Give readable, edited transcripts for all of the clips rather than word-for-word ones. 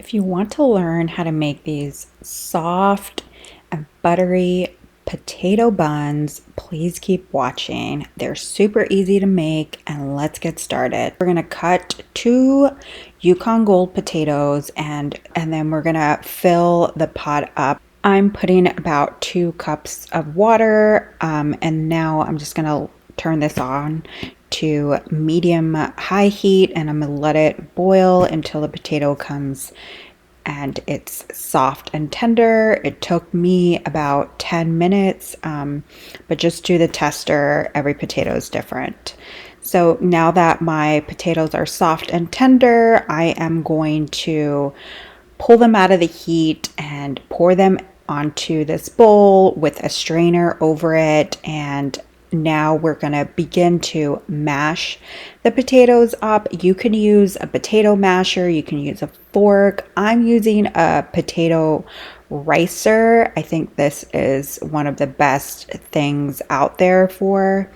If you want to learn how to make these soft and buttery potato buns, please keep watching. They're super easy to make, and let's get started. We're gonna cut 2 Yukon Gold potatoes and then we're gonna fill the pot up. I'm putting about 2 cups of water, and now I'm just gonna turn this on to medium high heat, and I'm gonna let it boil until the potato comes and it's soft and tender. It took me about 10 minutes, but just do the tester. Every potato is different. So now that my potatoes are soft and tender, I am going to pull them out of the heat and pour them onto this bowl with a strainer over it. And now we're going to begin to mash the potatoes up. You can use a potato masher, you can use a fork. I'm using a potato ricer. I think this is one of the best things out there for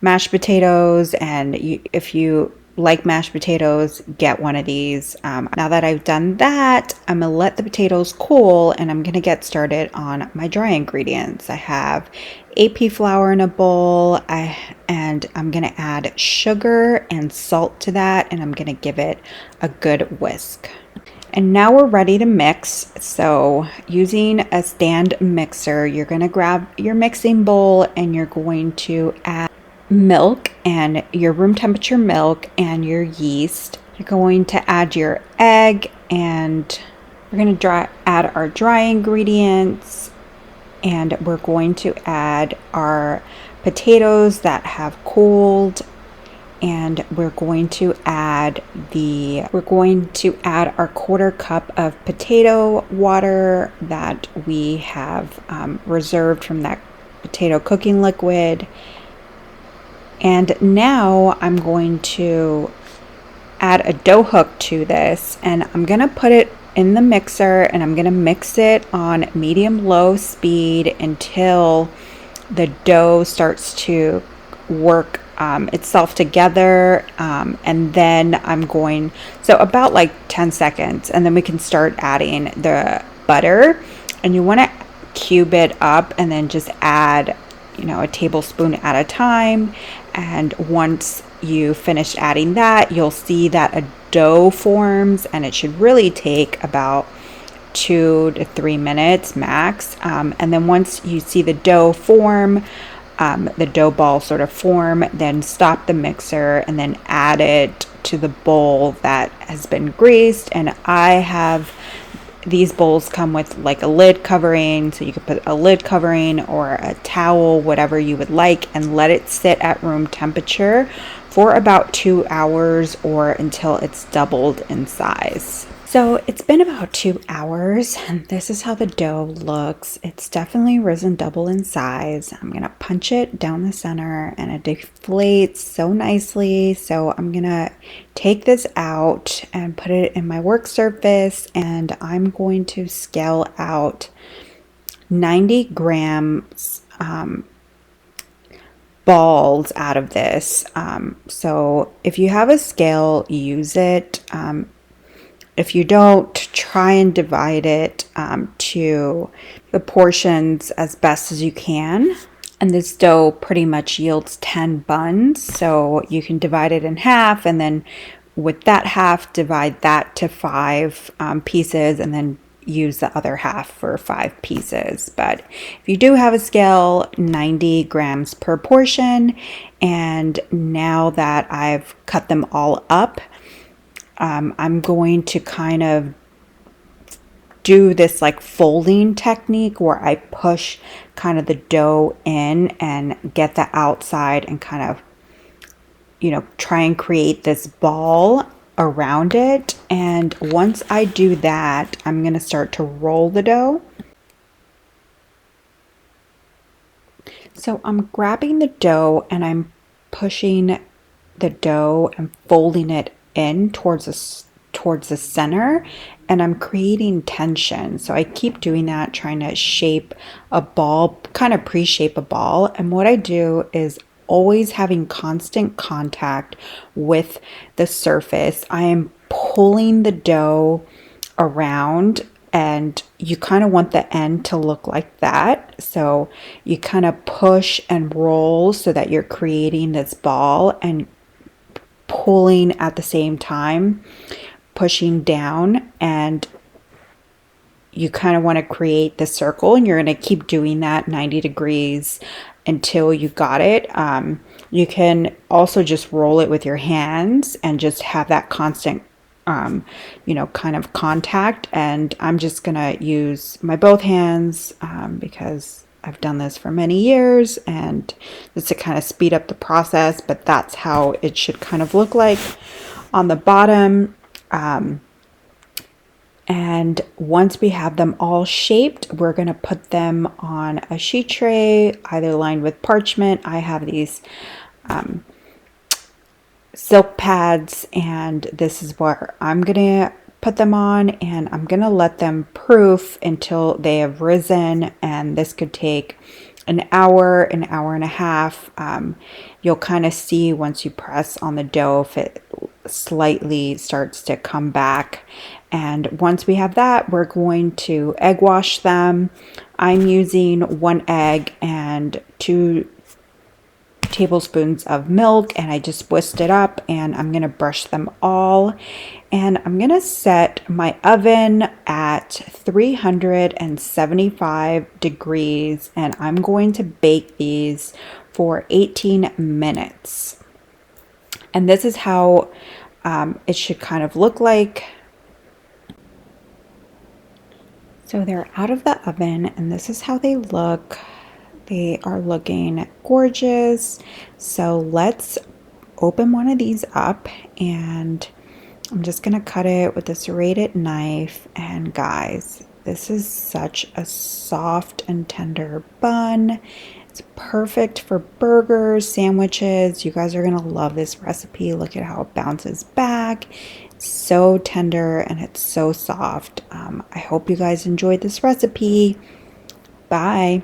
mashed potatoes, and if you like mashed potatoes, get one of these. Now that I've done that, I'm gonna let the potatoes cool and I'm gonna get started on my dry ingredients. I have AP flour in a bowl, and I'm gonna add sugar and salt to that, and I'm gonna give it a good whisk. And now we're ready to mix. So using a stand mixer, you're gonna grab your mixing bowl and you're going to add milk, and your room temperature milk, and your yeast. You're going to add your egg, and we're going to add our dry ingredients, and we're going to add our potatoes that have cooled, and we're going to add our 1/4 cup of potato water that we have reserved from that potato cooking liquid. And now I'm going to add a dough hook to this, and I'm going to put it in the mixer, and I'm going to mix it on medium-low speed until the dough starts to work itself together, and then so about like 10 seconds, and then we can start adding the butter, and you want to cube it up and then just add a tablespoon at a time. And once you finish adding that, you'll see that a dough forms, and it should really take about 2 to 3 minutes max. And then once you see the dough form, the dough ball sort of form, then stop the mixer and then add it to the bowl that has been greased. And these bowls come with like a lid covering, so you could put a lid covering or a towel, whatever you would like, and let it sit at room temperature for about 2 hours or until it's doubled in size. So it's been about 2 hours, and this is how the dough looks. It's definitely risen double in size. I'm gonna punch it down the center, and it deflates so nicely. So I'm gonna take this out and put it in my work surface, and I'm going to scale out 90 grams balls out of this. So if you have a scale, use it. If you don't, try and divide it to the portions as best as you can. And this dough pretty much yields 10 buns, so you can divide it in half, and then with that half, divide that to 5 pieces, and then use the other half for 5 pieces. But if you do have a scale, 90 grams per portion. And now that I've cut them all up, I'm going to kind of do this like folding technique where I push kind of the dough in and get the outside and kind of, try and create this ball around it. And once I do that, I'm going to start to roll the dough. So I'm grabbing the dough and I'm pushing the dough and folding it in towards the center, and I'm creating tension. So I keep doing that, trying to shape a ball, kind of pre-shape a ball. And what I do is always having constant contact with the surface. I am pulling the dough around, and you kind of want the end to look like that. So you kind of push and roll so that you're creating this ball and pulling at the same time, pushing down, and you kind of want to create the circle, and you're going to keep doing that 90 degrees until you got it. You can also just roll it with your hands and just have that constant kind of contact. And I'm just gonna use my both hands because I've done this for many years, and just to kind of speed up the process. But that's how it should kind of look like on the bottom. And once we have them all shaped, we're going to put them on a sheet tray, either lined with parchment. I have these silk pads, and this is where I'm gonna put them on, and I'm gonna let them proof until they have risen, and this could take an hour and a half. You'll kind of see once you press on the dough if it slightly starts to come back. And once we have that, we're going to egg wash them. I'm using 1 egg and 2 tablespoons of milk, and I just whisked it up, and I'm gonna brush them all, and I'm gonna set my oven at 375 degrees, and I'm going to bake these for 18 minutes. And this is how it should kind of look like. So they're out of the oven, and this is how they look. They are looking gorgeous. So let's open one of these up, and I'm just gonna cut it with a serrated knife. And guys, this is such a soft and tender bun. It's perfect for burgers, sandwiches. You guys are gonna love this recipe. Look at how it bounces back. It's so tender and it's so soft. I hope you guys enjoyed this recipe. Bye.